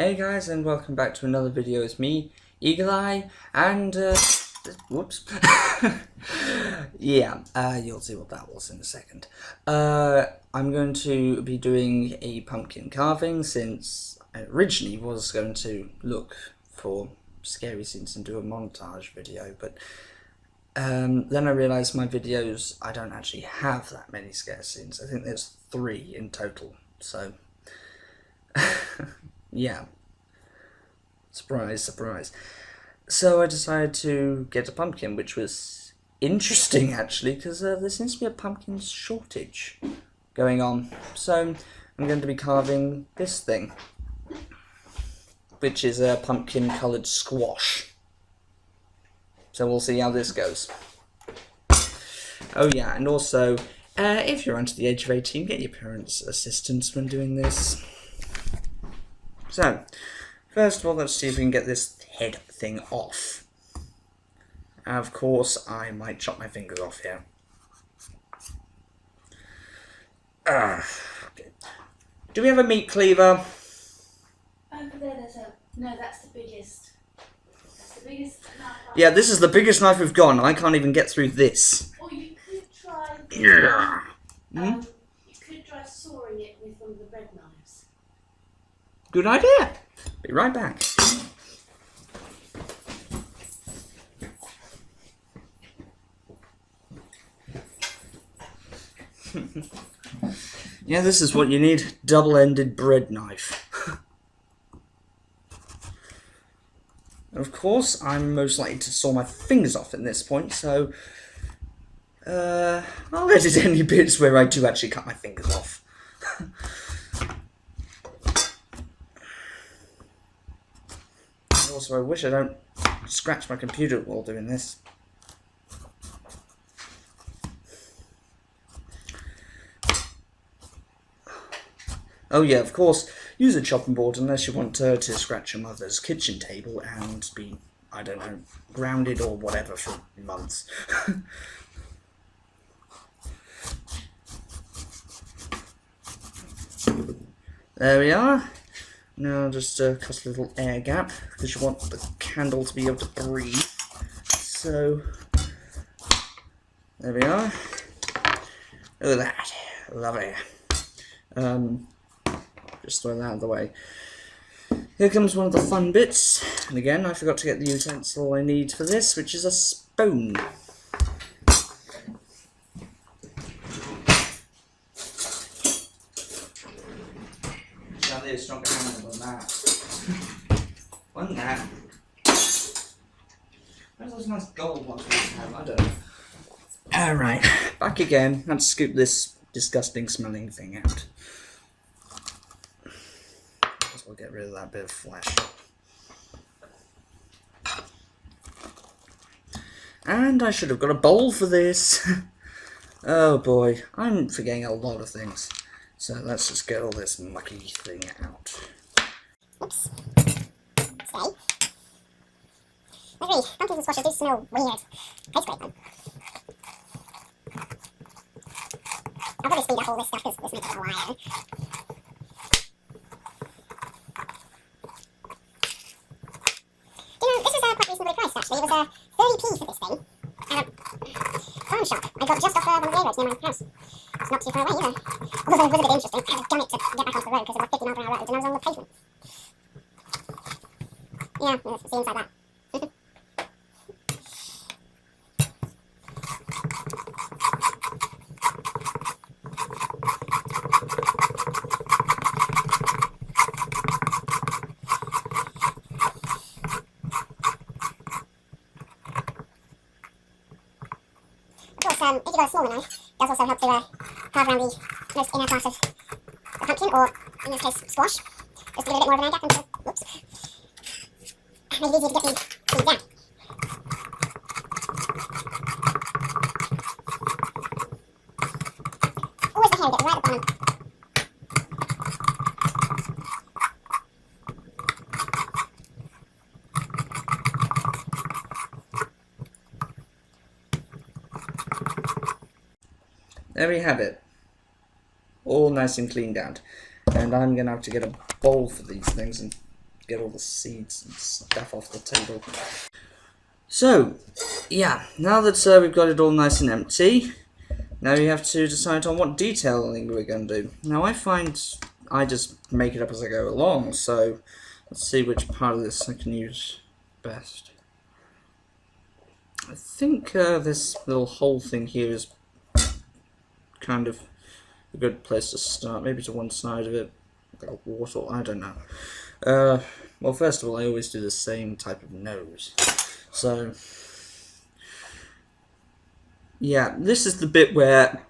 Hey guys, and welcome back to another video. It's me, Eagle Eye, and whoops. Yeah, you'll see what that was in a second. I'm going to be doing a pumpkin carving since I originally was going to look for scary scenes and do a montage video, but then I realised my videos, I don't actually have that many scare scenes. I think there's 3 in total, so yeah. Surprise, surprise. So I decided to get a pumpkin, which was interesting actually, because there seems to be a pumpkin shortage going on. So I'm going to be carving this thing, which is a pumpkin coloured squash. So we'll see how this goes. Oh yeah, and also, if you're under the age of 18, get your parents' assistance when doing this. So, first of all, let's see if we can get this head thing off. Of course, I might chop my fingers off here. Okay. Do we have a meat cleaver? Over there, there's a... No, that's the biggest. That's the biggest knife. Yeah, this is the biggest knife we've got, and I can't even get through this. Or you could try... Yeah. You could try sawing it with one of the bread knives. Good idea. Be right back. Yeah, this is what you need. Double-ended bread knife. Of course, I'm most likely to saw my fingers off at this point, so I'll edit any bits where I do actually cut my fingers off. Also, I wish I don't scratch my computer while doing this. Oh yeah, of course, use a chopping board unless you want to scratch your mother's kitchen table and be, I don't know, grounded or whatever for months. There we are. Now just cut a little air gap, because you want the candle to be able to breathe. So, there we are. Look at that. Lovely. Just throw that out of the way. Here comes one of the fun bits. And again, I forgot to get the utensil I need for this, which is a spoon. A stronger handle than that. Wasn't that? Where's those nice gold ones we have? I don't know. Alright, back again. Let's scoop this disgusting smelling thing out. Guess we'll get rid of that bit of flesh. And I should have got a bowl for this. Oh boy, I'm forgetting a lot of things. So let's just get all this mucky thing out. Oops. Stay. I agree, pumpkins and squashes do smell weird. Tastes great though. I'll probably speed up all this stuff because this may take a while. You know, this was quite reasonably priced actually. It was 30p for this thing. At a farm shop I got just off one of the A roads near my house. It's not too far away either. Although it was a bit interesting, I had to gun it to get back onto the road because it was a 50 mile per hour road and I was on the pavement. Yeah, let's see inside that. Of course, if you've got a smaller knife, it does also help to carve around the most inner part of the pumpkin, or in this case, squash, just to give it a bit more of an air gap and to, whoops, make it easier to get the seeds out. Always the hair gets right at the bottom. There we have it. All nice and cleaned out. And I'm going to have to get a bowl for these things and get all the seeds and stuff off the table. So, yeah, now that we've got it all nice and empty, now you have to decide on what detailing we're going to do. Now I find I just make it up as I go along, so let's see which part of this I can use best. I think this little hole thing here is kind of a good place to start, maybe to one side of it, like a water, I don't know. Well, first of all, I always do the same type of nose. So, yeah, this is the bit where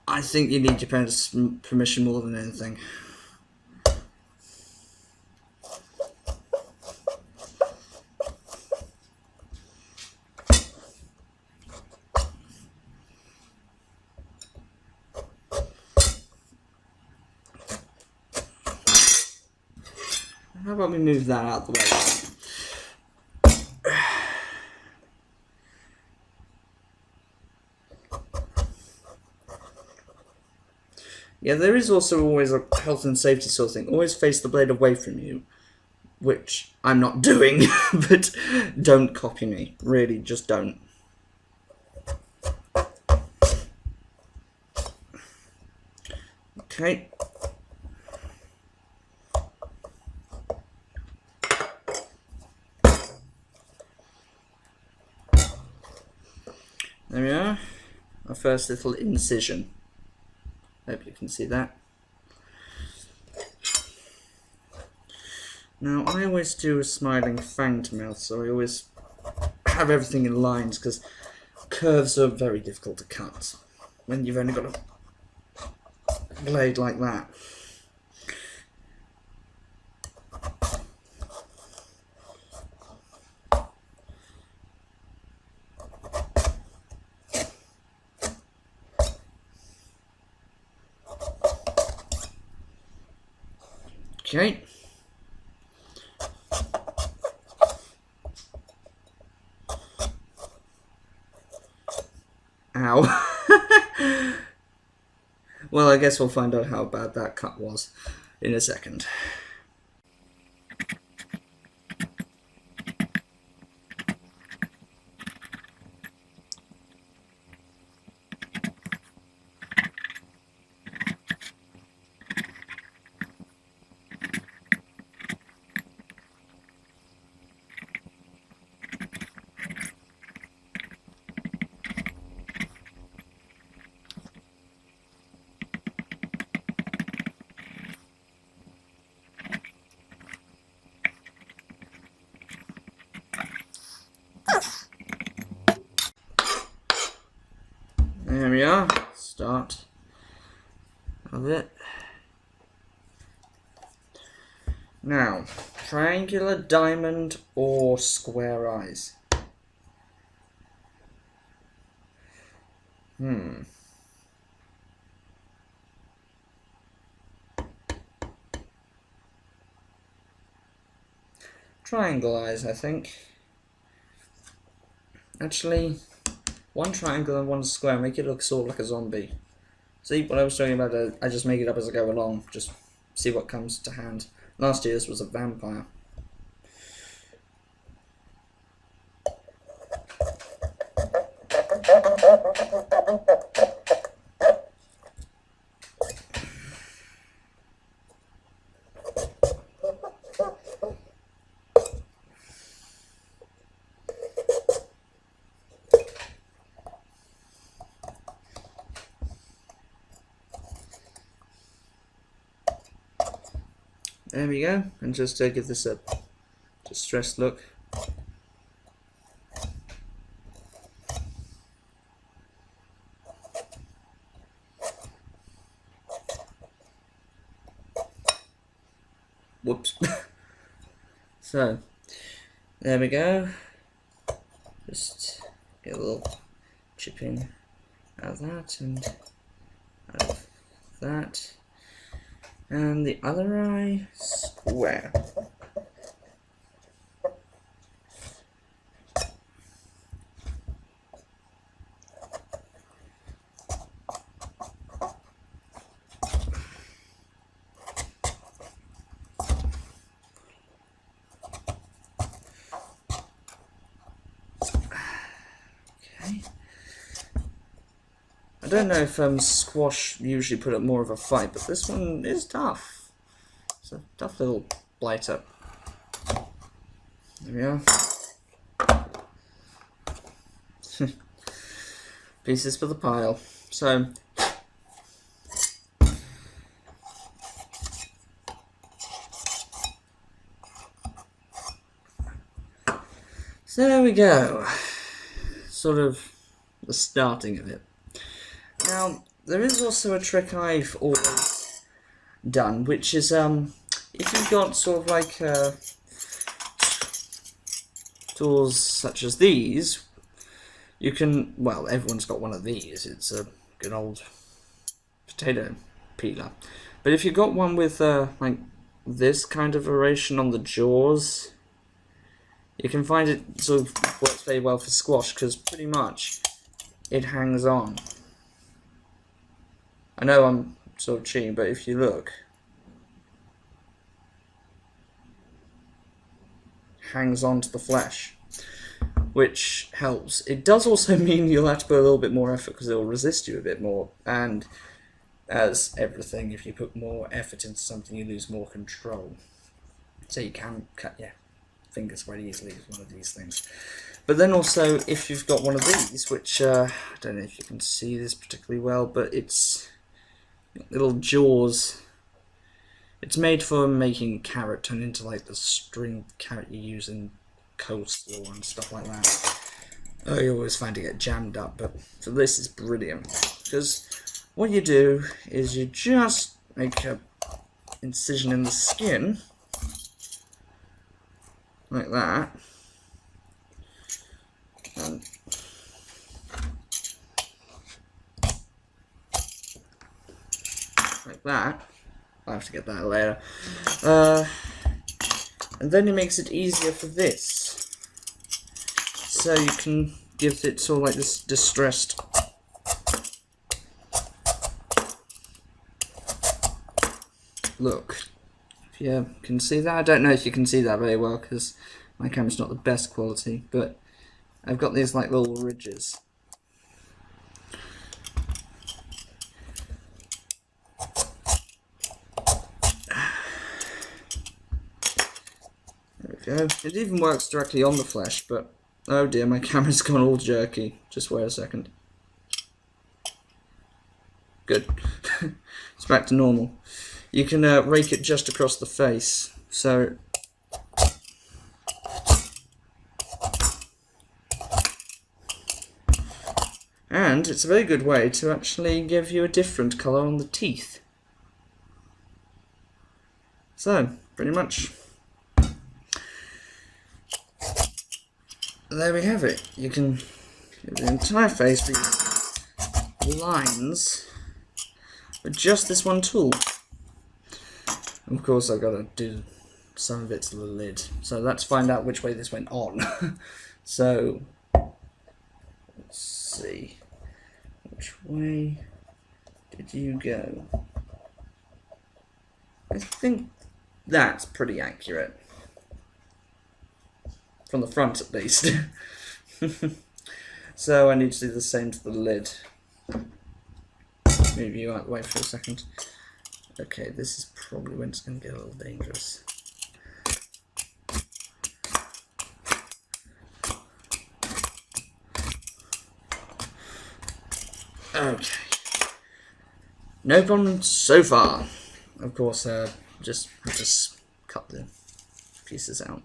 I think you need your parents' permission more than anything. How about we move that out of the way? Yeah, there is also always a health and safety sort of thing. Always face the blade away from you, which I'm not doing, but don't copy me. Really, just don't. Okay. There we are. Our first little incision. Hope you can see that. Now, I always do a smiling fanged mouth, so I always have everything in lines, because curves are very difficult to cut when you've only got a blade like that. Okay. Ow. Well, I guess we'll find out how bad that cut was in a second. There we are, start of it. Now, triangular, diamond, or square eyes? Triangle eyes, I think. Actually, one triangle and one square, make it look sort of like a zombie. See, what I was talking about, I just make it up as I go along, just see what comes to hand. Last year's was a vampire. There we go, and just to give this a distressed look. Whoops. So, there we go. Just get a little chipping out of that and out of that. And the other eye, square. Okay. I don't know if squash usually put up more of a fight, but this one is tough. It's a tough little blighter. There we are. Pieces for the pile. So there we go. Sort of the starting of it. Now, there is also a trick I've always done, which is if you've got sort of like tools such as these, you can, well, everyone's got one of these. It's a good old potato peeler. But if you've got one with like this kind of variation on the jaws, you can find it sort of works very well for squash, because pretty much it hangs on. I know I'm sort of cheating, but if you look, hangs on to the flesh, which helps. It does also mean you'll have to put a little bit more effort because it will resist you a bit more, and as everything, if you put more effort into something, you lose more control. So you can cut your fingers quite easily with one of these things. But then also, if you've got one of these, which I don't know if you can see this particularly well, but it's little jaws. It's made for making carrot turn into like the string carrot you use in coleslaw and stuff like that. Oh, you always find it get jammed up, but for this is brilliant, because what you do is you just make a incision in the skin like that, and like that. I'll have to get that later. And then it makes it easier for this. So you can give it sort of like this distressed look. If you can see that, I don't know if you can see that very well because my camera's not the best quality, but I've got these like little ridges. There we go. It even works directly on the flesh, but oh dear, my camera's gone all jerky. Just wait a second. Good. It's back to normal. You can rake it just across the face, so and it's a very good way to actually give you a different colour on the teeth. So, pretty much there we have it. You can give the entire face these lines with just this one tool. Of course, I've got to do some of it to the lid. So let's find out which way this went on. So, let's see. Which way did you go? I think that's pretty accurate. From the front, at least. So I need to do the same to the lid. Move you out of the way for a second. Okay, this is probably when it's going to get a little dangerous. Okay. No problem so far. Of course, just cut the pieces out.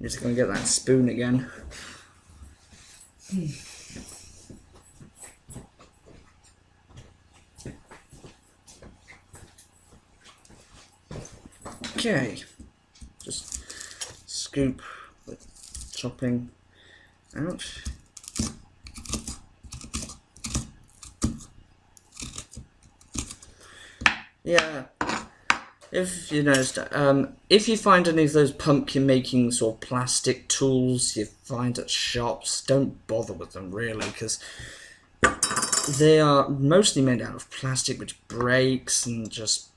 Just gonna get that spoon again. Okay, just scoop the chopping out. Yeah, if you noticed, if you find any of those pumpkin making sort of plastic tools you find at shops, don't bother with them really, because they are mostly made out of plastic which breaks and just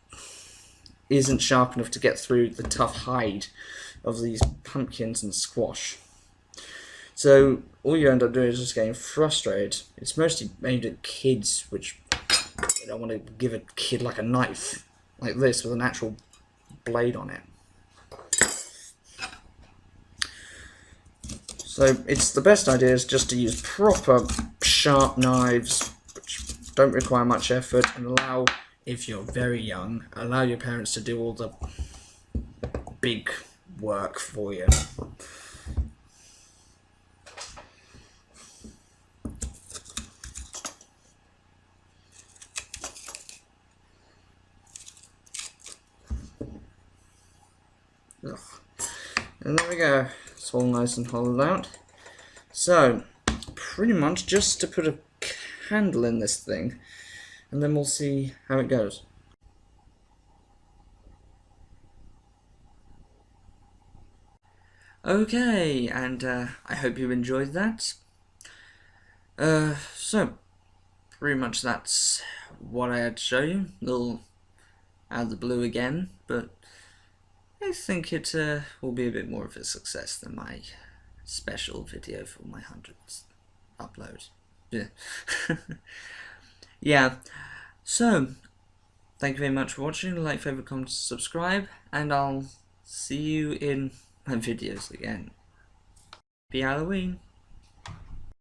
isn't sharp enough to get through the tough hide of these pumpkins and squash. So all you end up doing is just getting frustrated. It's mostly aimed at kids, which you don't want to give a kid like a knife like this with an actual blade on it. So it's the best idea is just to use proper sharp knives which don't require much effort, and allow, if you're very young, allow your parents to do all the big work for you. Ugh. And there we go, it's all nice and hollowed out. So, pretty much just to put a candle in this thing, and then we'll see how it goes. Okay, and I hope you enjoyed that. So, pretty much that's what I had to show you. A little out of the blue again, but I think it will be a bit more of a success than my special video for my 100th upload. Yeah. Yeah, so thank you very much for watching. Like, favorite, comment, subscribe, and I'll see you in my videos again. Happy Halloween!